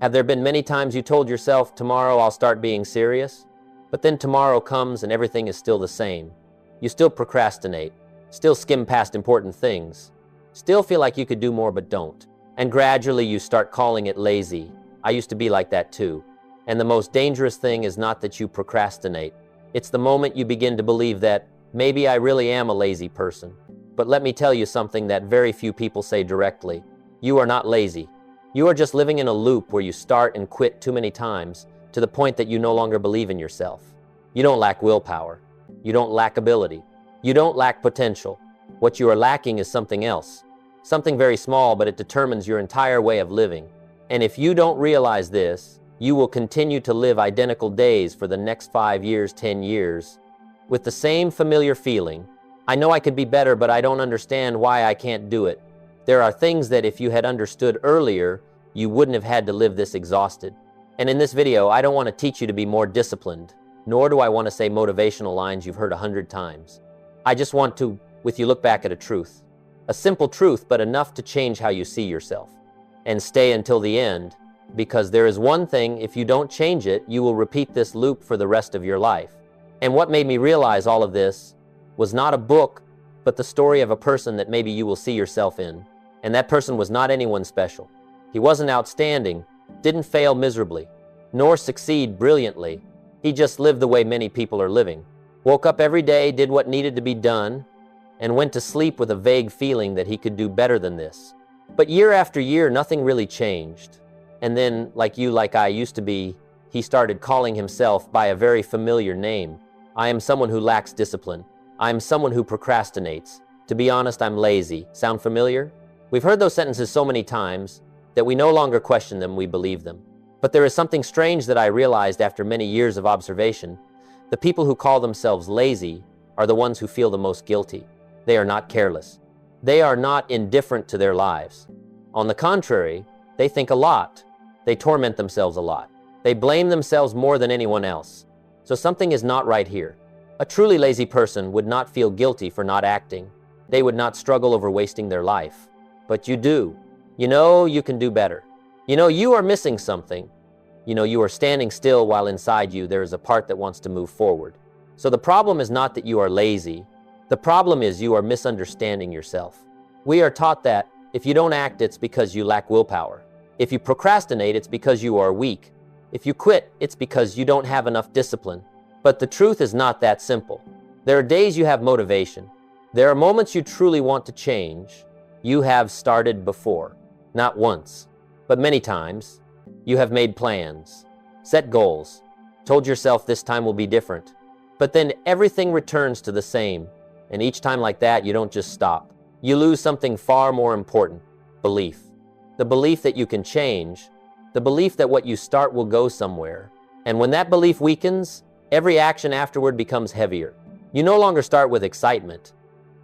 Have there been many times you told yourself, tomorrow I'll start being serious? But then tomorrow comes and everything is still the same. You still procrastinate, still skim past important things, still feel like you could do more but don't. And gradually you start calling it lazy. I used to be like that too. And the most dangerous thing is not that you procrastinate. It's the moment you begin to believe that maybe I really am a lazy person. But let me tell you something that very few people say directly. You are not lazy. You are just living in a loop where you start and quit too many times to the point that you no longer believe in yourself. You don't lack willpower. You don't lack ability. You don't lack potential. What you are lacking is something else. Something very small, but it determines your entire way of living. And if you don't realize this, you will continue to live identical days for the next 5 years, 10 years, with the same familiar feeling. I know I could be better, but I don't understand why I can't do it. There are things that if you had understood earlier, you wouldn't have had to live this exhausted. And in this video, I don't want to teach you to be more disciplined, nor do I want to say motivational lines you've heard 100 times. I just want to, with you, look back at a truth. A simple truth, but enough to change how you see yourself. And stay until the end, because there is one thing, if you don't change it, you will repeat this loop for the rest of your life. And what made me realize all of this was not a book, but the story of a person that maybe you will see yourself in. And that person was not anyone special. He wasn't outstanding, didn't fail miserably, nor succeed brilliantly. He just lived the way many people are living. Woke up every day, did what needed to be done, and went to sleep with a vague feeling that he could do better than this. But year after year, nothing really changed. And then, like you, like I used to be, he started calling himself by a very familiar name. I am someone who lacks discipline. I am someone who procrastinates. To be honest, I'm lazy. Sound familiar? We've heard those sentences so many times that we no longer question them, we believe them. But there is something strange that I realized after many years of observation. The people who call themselves lazy are the ones who feel the most guilty. They are not careless. They are not indifferent to their lives. On the contrary, they think a lot. They torment themselves a lot. They blame themselves more than anyone else. So something is not right here. A truly lazy person would not feel guilty for not acting. They would not struggle over wasting their life. But you do. You know you can do better. You know you are missing something. You know you are standing still while inside you there is a part that wants to move forward. So the problem is not that you are lazy. The problem is you are misunderstanding yourself. We are taught that if you don't act, it's because you lack willpower. If you procrastinate, it's because you are weak. If you quit, it's because you don't have enough discipline. But the truth is not that simple. There are days you have motivation. There are moments you truly want to change. You have started before. Not once, but many times. You have made plans, set goals, told yourself this time will be different. But then everything returns to the same. And each time like that, you don't just stop. You lose something far more important, belief. The belief that you can change, the belief that what you start will go somewhere. And when that belief weakens, every action afterward becomes heavier. You no longer start with excitement.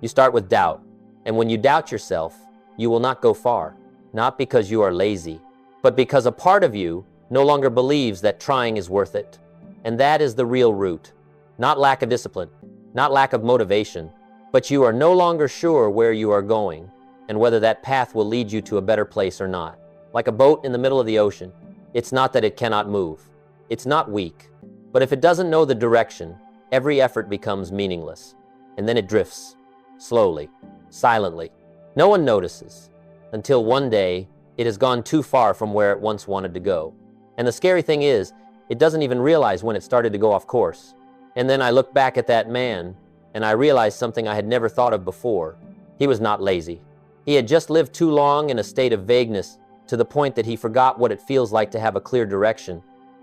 You start with doubt. And when you doubt yourself, you will not go far. Not because you are lazy, but because a part of you no longer believes that trying is worth it. And that is the real root. Not lack of discipline, not lack of motivation, but you are no longer sure where you are going and whether that path will lead you to a better place or not. Like a boat in the middle of the ocean, it's not that it cannot move. It's not weak. But if it doesn't know the direction, every effort becomes meaningless. And then it drifts, slowly, silently. No one notices, until one day it has gone too far from where it once wanted to go. And the scary thing is, it doesn't even realize when it started to go off course. And then I look back at that man, and I realized something I had never thought of before. He was not lazy. He had just lived too long in a state of vagueness, to the point that he forgot what it feels like to have a clear direction.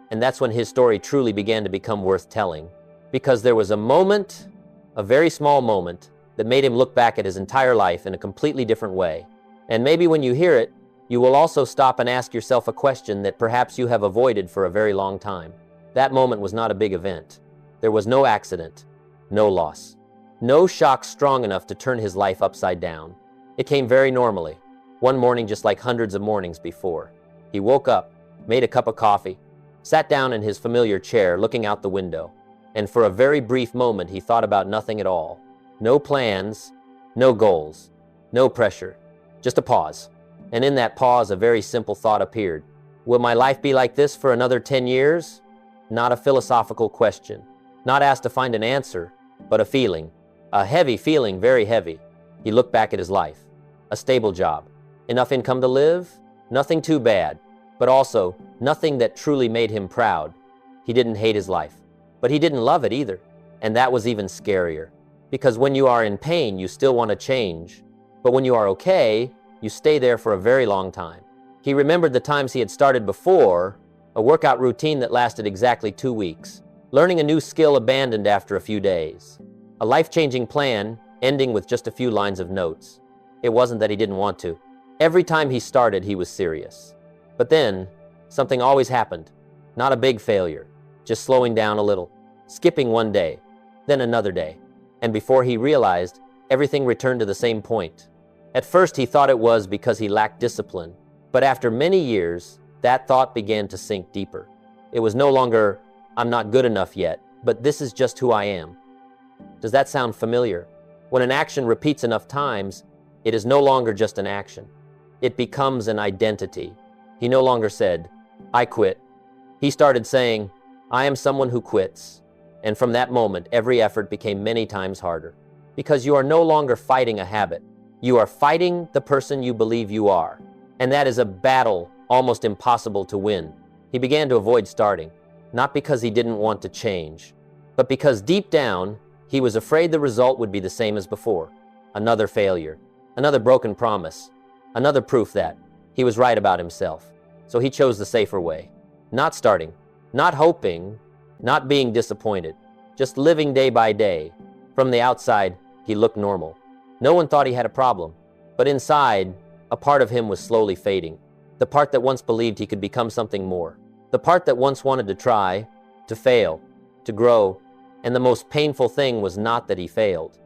And that's when his story truly began to become worth telling. Because there was a moment, a very small moment, that made him look back at his entire life in a completely different way. And maybe when you hear it, you will also stop and ask yourself a question that perhaps you have avoided for a very long time. That moment was not a big event. There was no accident, no loss, no shock strong enough to turn his life upside down. It came very normally, one morning just like hundreds of mornings before. He woke up, made a cup of coffee, sat down in his familiar chair looking out the window, and for a very brief moment he thought about nothing at all. No plans, no goals, no pressure, just a pause. And in that pause, a very simple thought appeared. Will my life be like this for another 10 years? Not a philosophical question, not asked to find an answer, but a feeling. A heavy feeling, very heavy. He looked back at his life. A stable job. Enough income to live? Nothing too bad, but also nothing that truly made him proud. He didn't hate his life, but he didn't love it either. And that was even scarier. Because when you are in pain, you still want to change. But when you are okay, you stay there for a very long time. He remembered the times he had started before, a workout routine that lasted exactly 2 weeks, learning a new skill abandoned after a few days, a life-changing plan ending with just a few lines of notes. It wasn't that he didn't want to. Every time he started, he was serious. But then, something always happened. Not a big failure, just slowing down a little, skipping one day, then another day. And before he realized, everything returned to the same point. At first, he thought it was because he lacked discipline. But after many years, that thought began to sink deeper. It was no longer, I'm not good enough yet, but this is just who I am. Does that sound familiar? When an action repeats enough times, it is no longer just an action. It becomes an identity. He no longer said, I quit. He started saying, I am someone who quits. And from that moment, every effort became many times harder. Because you are no longer fighting a habit. You are fighting the person you believe you are. And that is a battle almost impossible to win. He began to avoid starting, not because he didn't want to change, but because deep down, he was afraid the result would be the same as before. Another failure, another broken promise, another proof that he was right about himself. So he chose the safer way. Not starting, not hoping, not being disappointed, just living day by day. From the outside, he looked normal. No one thought he had a problem, but inside, a part of him was slowly fading. The part that once believed he could become something more. The part that once wanted to try, to fail, to grow. And the most painful thing was not that he failed,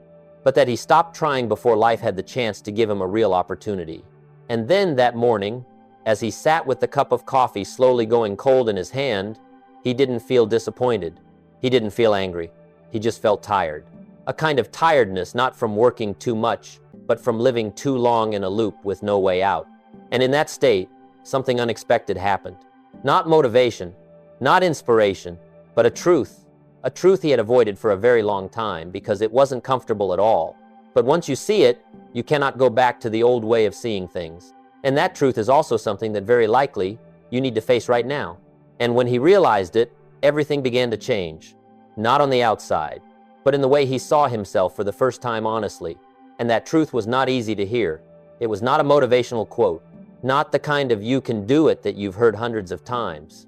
but that he stopped trying before life had the chance to give him a real opportunity. And then that morning, as he sat with the cup of coffee slowly going cold in his hand, he didn't feel disappointed. He didn't feel angry. He just felt tired. A kind of tiredness, not from working too much, but from living too long in a loop with no way out. And in that state, something unexpected happened. Not motivation, not inspiration, but a truth he had avoided for a very long time because it wasn't comfortable at all. But once you see it, you cannot go back to the old way of seeing things. And that truth is also something that very likely you need to face right now. And when he realized it, everything began to change. Not on the outside, but in the way he saw himself for the first time honestly. And that truth was not easy to hear. It was not a motivational quote, not the kind of you can do it that you've heard hundreds of times.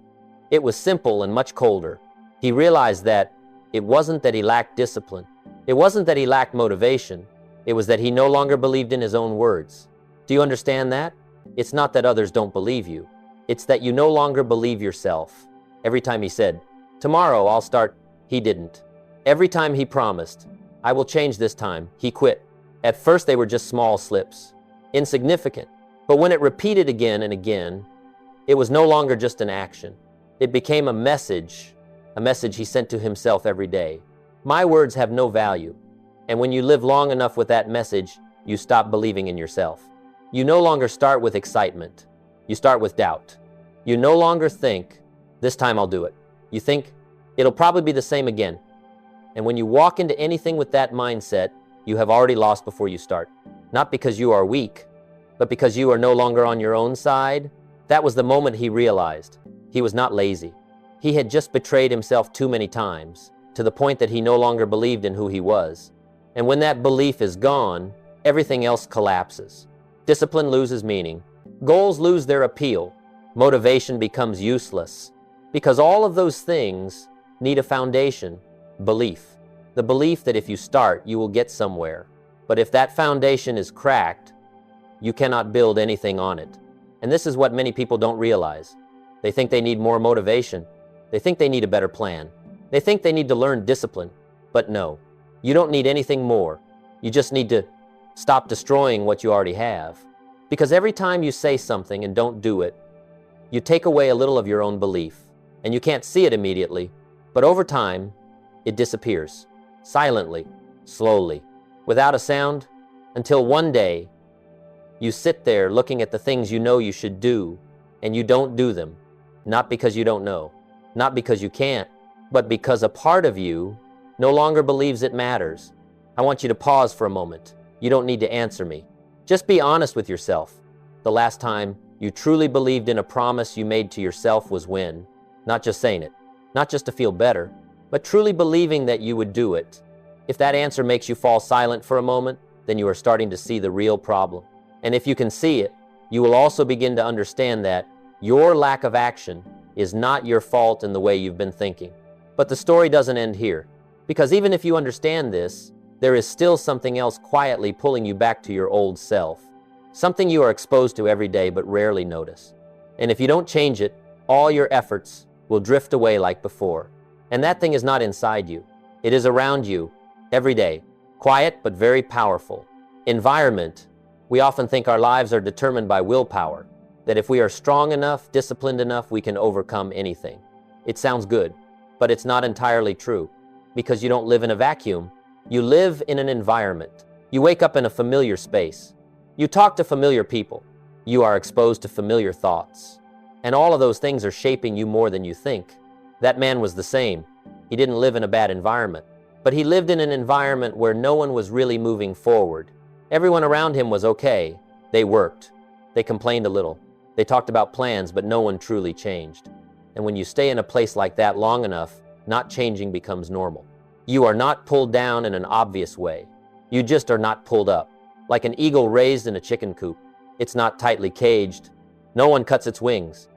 It was simple and much colder. He realized that it wasn't that he lacked discipline. It wasn't that he lacked motivation. It was that he no longer believed in his own words. Do you understand that? It's not that others don't believe you. It's that you no longer believe yourself. Every time he said, tomorrow I'll start, he didn't. Every time he promised, I will change this time, he quit. At first they were just small slips, insignificant. But when it repeated again and again, it was no longer just an action. It became a message he sent to himself every day. My words have no value. And when you live long enough with that message, you stop believing in yourself. You no longer start with excitement. You start with doubt. You no longer think, this time I'll do it. You think, it'll probably be the same again. And when you walk into anything with that mindset, you have already lost before you start. Not because you are weak, but because you are no longer on your own side. That was the moment he realized. He was not lazy. He had just betrayed himself too many times, to the point that he no longer believed in who he was. And when that belief is gone, everything else collapses. Discipline loses meaning. Goals lose their appeal. Motivation becomes useless. Because all of those things need a foundation, belief. The belief that if you start, you will get somewhere. But if that foundation is cracked, you cannot build anything on it. And this is what many people don't realize. They think they need more motivation. They think they need a better plan. They think they need to learn discipline. But no, you don't need anything more. You just need to stop destroying what you already have. Because every time you say something and don't do it, you take away a little of your own belief. And you can't see it immediately, but over time, it disappears. Silently, slowly, without a sound, until one day, you sit there looking at the things you know you should do, and you don't do them. Not because you don't know, not because you can't, but because a part of you no longer believes it matters. I want you to pause for a moment. You don't need to answer me. Just be honest with yourself. The last time you truly believed in a promise you made to yourself was when? Not just saying it, not just to feel better, but truly believing that you would do it. If that answer makes you fall silent for a moment, then you are starting to see the real problem. And if you can see it, you will also begin to understand that your lack of action is not your fault in the way you've been thinking. But the story doesn't end here, because even if you understand this, there is still something else quietly pulling you back to your old self. Something you are exposed to every day but rarely notice. And if you don't change it, all your efforts will drift away like before. And that thing is not inside you. It is around you, every day. Quiet but very powerful. Environment. We often think our lives are determined by willpower, that if we are strong enough, disciplined enough, we can overcome anything. It sounds good, but it's not entirely true, because you don't live in a vacuum. You live in an environment. You wake up in a familiar space. You talk to familiar people. You are exposed to familiar thoughts. And all of those things are shaping you more than you think. That man was the same. He didn't live in a bad environment, but he lived in an environment where no one was really moving forward. Everyone around him was okay. They worked. They complained a little. They talked about plans, but no one truly changed. And when you stay in a place like that long enough, not changing becomes normal. You are not pulled down in an obvious way. You just are not pulled up. Like an eagle raised in a chicken coop. It's not tightly caged. No one cuts its wings.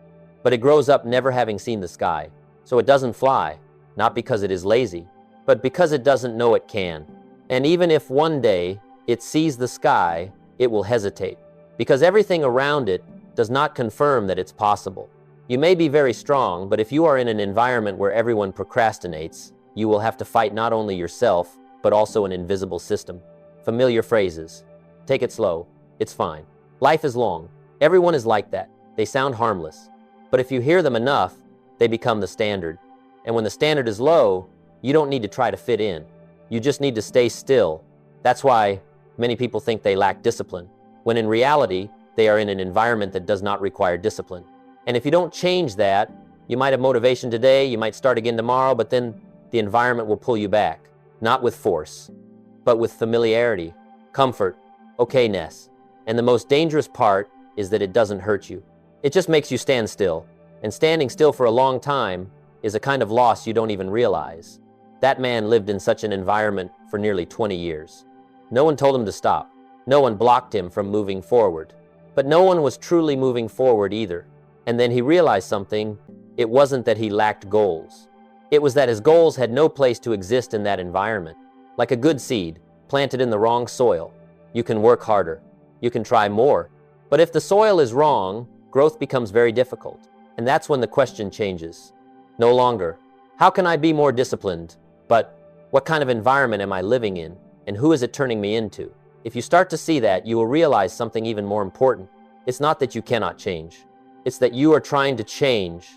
But it grows up never having seen the sky. So it doesn't fly, not because it is lazy, but because it doesn't know it can. And even if one day it sees the sky, it will hesitate, because everything around it does not confirm that it's possible. You may be very strong, but if you are in an environment where everyone procrastinates, you will have to fight not only yourself, but also an invisible system. Familiar phrases. Take it slow. It's fine. Life is long. Everyone is like that. They sound harmless. But if you hear them enough, they become the standard. And when the standard is low, you don't need to try to fit in. You just need to stay still. That's why many people think they lack discipline, when in reality, they are in an environment that does not require discipline. And if you don't change that, you might have motivation today, you might start again tomorrow, but then the environment will pull you back, not with force, but with familiarity, comfort, okayness. And the most dangerous part is that it doesn't hurt you. It just makes you stand still. And standing still for a long time is a kind of loss you don't even realize. That man lived in such an environment for nearly 20 years. No one told him to stop. No one blocked him from moving forward. But no one was truly moving forward either. And then he realized something. It wasn't that he lacked goals. It was that his goals had no place to exist in that environment. Like a good seed, planted in the wrong soil. You can work harder. You can try more. But if the soil is wrong, growth becomes very difficult. And that's when the question changes. No longer, how can I be more disciplined? But what kind of environment am I living in? And who is it turning me into? If you start to see that, you will realize something even more important. It's not that you cannot change. It's that you are trying to change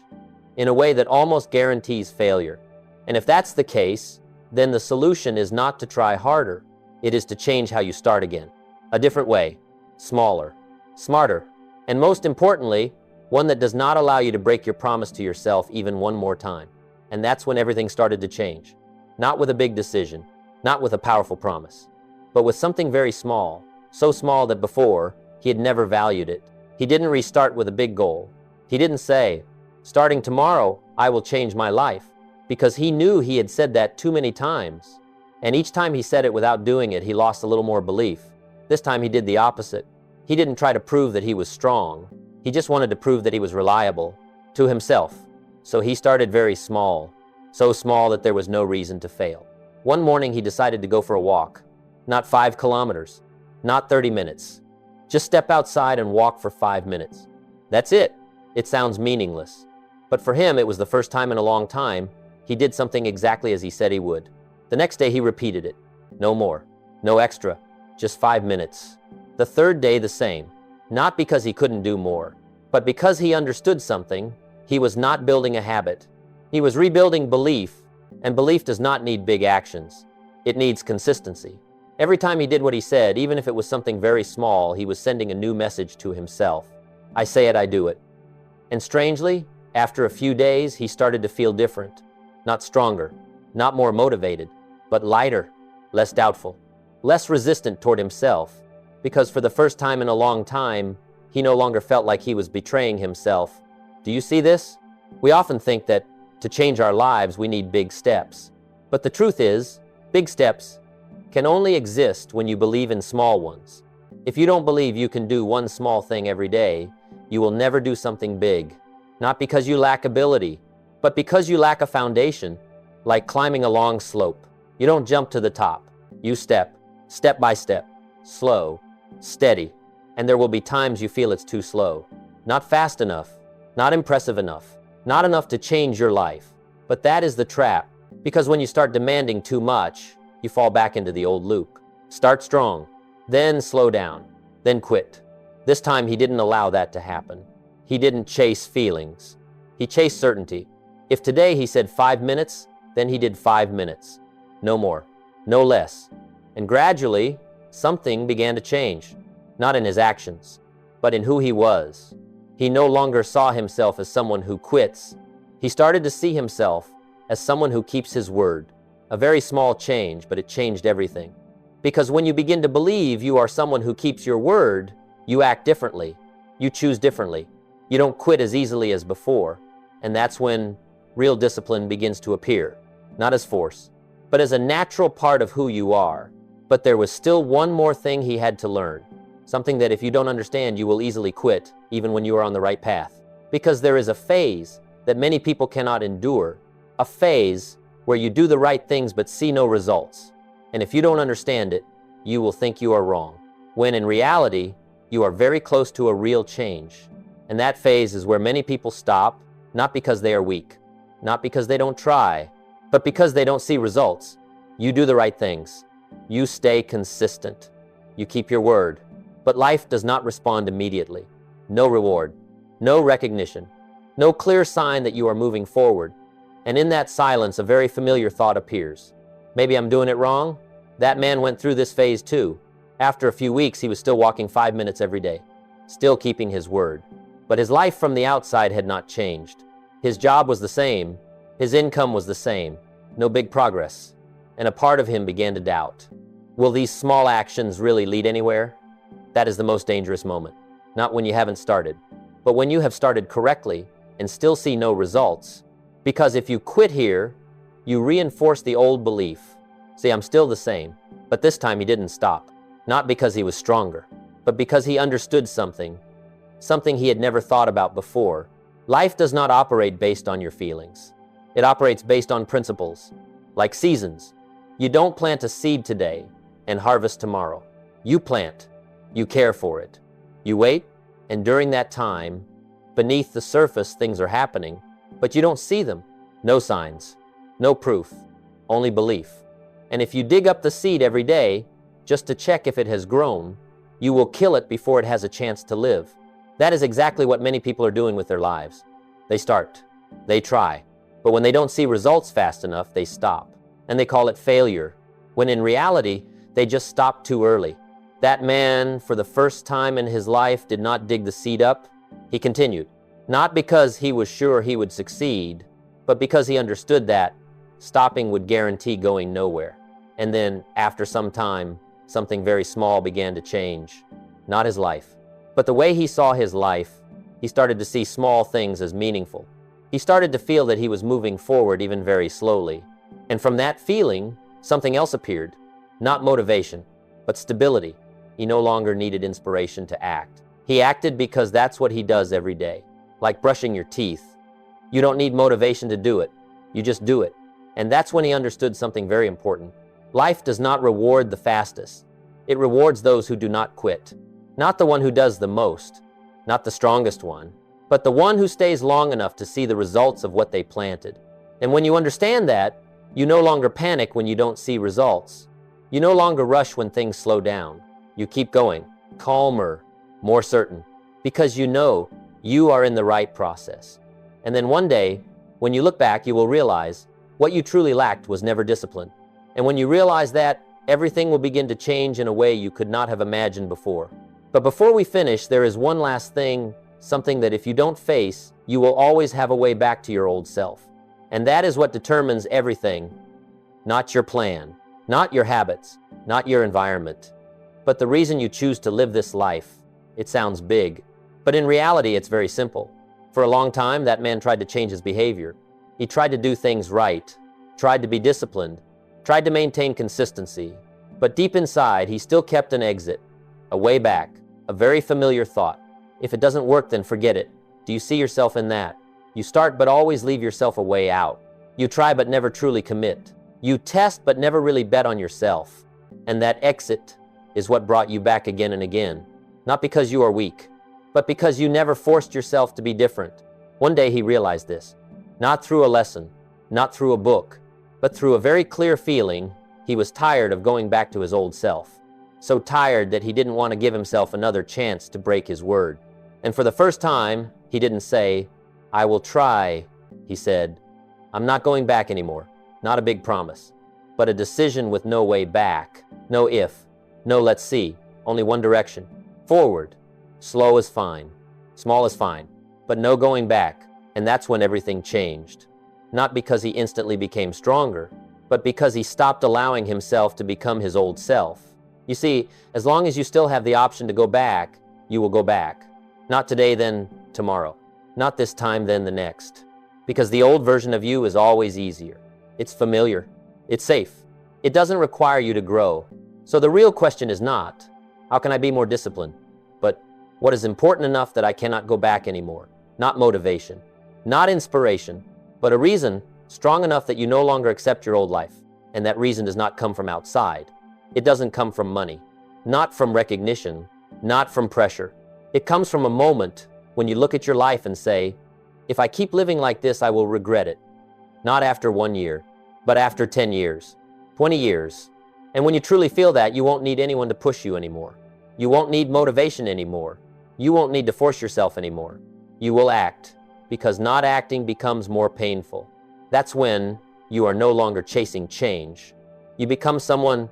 in a way that almost guarantees failure. And if that's the case, then the solution is not to try harder. It is to change how you start again. A different way, smaller, smarter, and most importantly, one that does not allow you to break your promise to yourself even one more time. And that's when everything started to change. Not with a big decision, not with a powerful promise, but with something very small, so small that before, he had never valued it. He didn't restart with a big goal. He didn't say, starting tomorrow, I will change my life, because he knew he had said that too many times. And each time he said it without doing it, he lost a little more belief. This time he did the opposite. He didn't try to prove that he was strong. He just wanted to prove that he was reliable to himself. So he started very small, so small that there was no reason to fail. One morning he decided to go for a walk. Not 5 kilometers, not 30 minutes. Just step outside and walk for 5 minutes. That's it. It sounds meaningless. But for him, it was the first time in a long time he did something exactly as he said he would. The next day he repeated it. No more, no extra, just 5 minutes. The third day the same. Not because he couldn't do more, but because he understood something. He was not building a habit. He was rebuilding belief, and belief does not need big actions. It needs consistency. Every time he did what he said, even if it was something very small, he was sending a new message to himself. I say it, I do it. And strangely, After a few days, he started to feel different. Not stronger, not more motivated, but lighter, less doubtful, less resistant toward himself, because for the first time in a long time, he no longer felt like he was betraying himself. Do you see this? We often think that to change our lives, we need big steps. But the truth is, big steps can only exist when you believe in small ones. If you don't believe you can do one small thing every day, you will never do something big. Not because you lack ability, but because you lack a foundation, like climbing a long slope. You don't jump to the top. You step by step, slow, steady, and there will be times you feel it's too slow. Not fast enough, not impressive enough, not enough to change your life. But that is the trap, because when you start demanding too much, you fall back into the old loop. Start strong, then slow down, then quit. This time he didn't allow that to happen. He didn't chase feelings. He chased certainty. If today he said 5 minutes, then he did 5 minutes. No more, no less. And gradually, something began to change. Not in his actions, but in who he was. He no longer saw himself as someone who quits. He started to see himself as someone who keeps his word. A very small change, but it changed everything. Because when you begin to believe you are someone who keeps your word, you act differently. You choose differently. You don't quit as easily as before. And that's when real discipline begins to appear. Not as force, but as a natural part of who you are. But there was still one more thing he had to learn. Something that if you don't understand, you will easily quit, even when you are on the right path. Because there is a phase that many people cannot endure. A phase where you do the right things but see no results. And if you don't understand it, you will think you are wrong. When in reality, you are very close to a real change. And that phase is where many people stop, not because they are weak, not because they don't try, but because they don't see results. You do the right things. You stay consistent. You keep your word. But life does not respond immediately. No reward, no recognition, no clear sign that you are moving forward. And in that silence, a very familiar thought appears. Maybe I'm doing it wrong? That man went through this phase too. After a few weeks, he was still walking 5 minutes every day, still keeping his word. But his life from the outside had not changed. His job was the same. His income was the same. No big progress. And a part of him began to doubt. Will these small actions really lead anywhere? That is the most dangerous moment. Not when you haven't started, but when you have started correctly and still see no results. Because if you quit here, you reinforce the old belief. See, I'm still the same. But this time he didn't stop. Not because he was stronger, but because he understood something he had never thought about before. Life does not operate based on your feelings. It operates based on principles, like seasons. You don't plant a seed today and harvest tomorrow. You plant, you care for it. You wait, and during that time, beneath the surface things are happening, but you don't see them. No signs, no proof, only belief. And if you dig up the seed every day, just to check if it has grown, you will kill it before it has a chance to live. That is exactly what many people are doing with their lives. They start, they try, but when they don't see results fast enough, they stop. And they call it failure, when in reality, they just stopped too early. That man, for the first time in his life, did not dig the seed up. He continued, not because he was sure he would succeed, but because he understood that stopping would guarantee going nowhere. And then, after some time, something very small began to change. Not his life, but the way he saw his life. He started to see small things as meaningful. He started to feel that he was moving forward even very slowly. And from that feeling, something else appeared. Not motivation, but stability. He no longer needed inspiration to act. He acted because that's what he does every day. Like brushing your teeth. You don't need motivation to do it. You just do it. And that's when he understood something very important. Life does not reward the fastest. It rewards those who do not quit. Not the one who does the most, not the strongest one, but the one who stays long enough to see the results of what they planted. And when you understand that, you no longer panic when you don't see results. You no longer rush when things slow down. You keep going, calmer, more certain, because you know you are in the right process. And then one day, when you look back, you will realize what you truly lacked was never discipline. And when you realize that, everything will begin to change in a way you could not have imagined before. But before we finish, there is one last thing something that if you don't face, you will always have a way back to your old self. And that is what determines everything. Not your plan, not your habits, not your environment, but the reason you choose to live this life. It sounds big, but in reality, it's very simple. For a long time, that man tried to change his behavior. He tried to do things right, tried to be disciplined, tried to maintain consistency, but deep inside, he still kept an exit, a way back, a very familiar thought. If it doesn't work, then forget it. Do you see yourself in that? You start but always leave yourself a way out. You try but never truly commit. You test but never really bet on yourself. And that exit is what brought you back again and again. Not because you are weak, but because you never forced yourself to be different. One day he realized this. Not through a lesson, not through a book, but through a very clear feeling. He was tired of going back to his old self. So tired that he didn't want to give himself another chance to break his word. And for the first time, he didn't say, "I will try." He said, "I'm not going back anymore." Not a big promise, but a decision with no way back. No if, no let's see, only one direction. Forward. Slow is fine, small is fine, but no going back. And that's when everything changed. Not because he instantly became stronger, but because he stopped allowing himself to become his old self. You see, as long as you still have the option to go back, you will go back. Not today, then tomorrow. Not this time, then the next. Because the old version of you is always easier. It's familiar. It's safe. It doesn't require you to grow. So the real question is not, how can I be more disciplined? But what is important enough that I cannot go back anymore? Not motivation, not inspiration, but a reason strong enough that you no longer accept your old life. And that reason does not come from outside. It doesn't come from money, not from recognition, not from pressure. It comes from a moment when you look at your life and say, if I keep living like this, I will regret it. Not after 1 year, but after 10 years, 20 years. And when you truly feel that, you won't need anyone to push you anymore. You won't need motivation anymore. You won't need to force yourself anymore. You will act, because not acting becomes more painful. That's when you are no longer chasing change. You become someone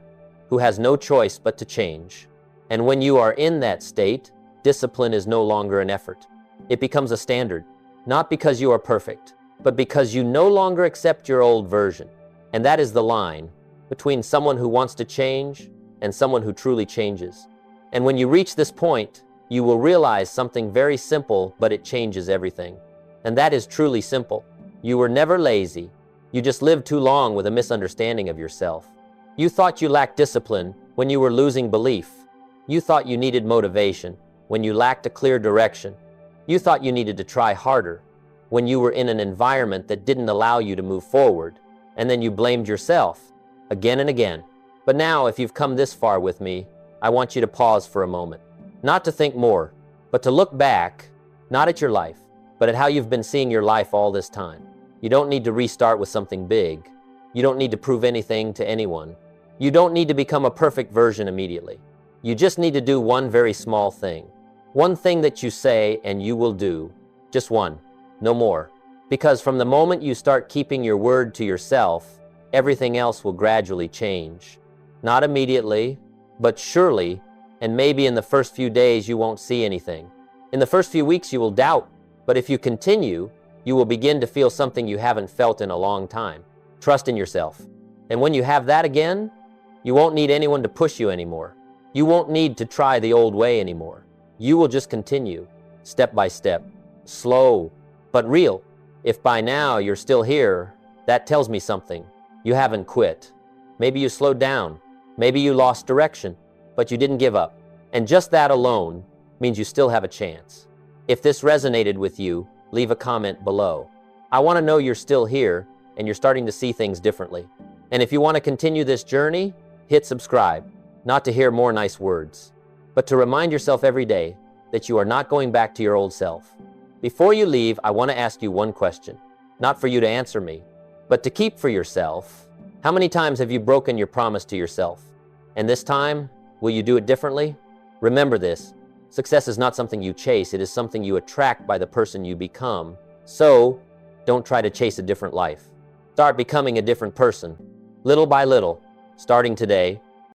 who has no choice but to change. And when you are in that state, discipline is no longer an effort. It becomes a standard, not because you are perfect, but because you no longer accept your old version. And that is the line between someone who wants to change and someone who truly changes. And when you reach this point, you will realize something very simple, but it changes everything. And that is truly simple. You were never lazy. You just lived too long with a misunderstanding of yourself. You thought you lacked discipline when you were losing belief. You thought you needed motivation when you lacked a clear direction. You thought you needed to try harder when you were in an environment that didn't allow you to move forward. And then you blamed yourself again and again. But now, if you've come this far with me, I want you to pause for a moment. Not to think more, but to look back, not at your life, but at how you've been seeing your life all this time. You don't need to restart with something big. You don't need to prove anything to anyone. You don't need to become a perfect version immediately. You just need to do one very small thing. One thing that you say and you will do. Just one, no more. Because from the moment you start keeping your word to yourself, everything else will gradually change. Not immediately, but surely, and maybe in the first few days you won't see anything. In the first few weeks you will doubt, but if you continue, you will begin to feel something you haven't felt in a long time. Trust in yourself. And when you have that again, you won't need anyone to push you anymore. You won't need to try the old way anymore. You will just continue, step by step, slow, but real. If by now you're still here, that tells me something. You haven't quit. Maybe you slowed down. Maybe you lost direction, but you didn't give up. And just that alone means you still have a chance. If this resonated with you, leave a comment below. I want to know you're still here and you're starting to see things differently. And if you want to continue this journey, hit subscribe, not to hear more nice words, but to remind yourself every day that you are not going back to your old self. Before you leave, I want to ask you one question, not for you to answer me, but to keep for yourself. How many times have you broken your promise to yourself? And this time, will you do it differently? Remember this, success is not something you chase, it is something you attract by the person you become. So, don't try to chase a different life. Start becoming a different person, little by little, starting today.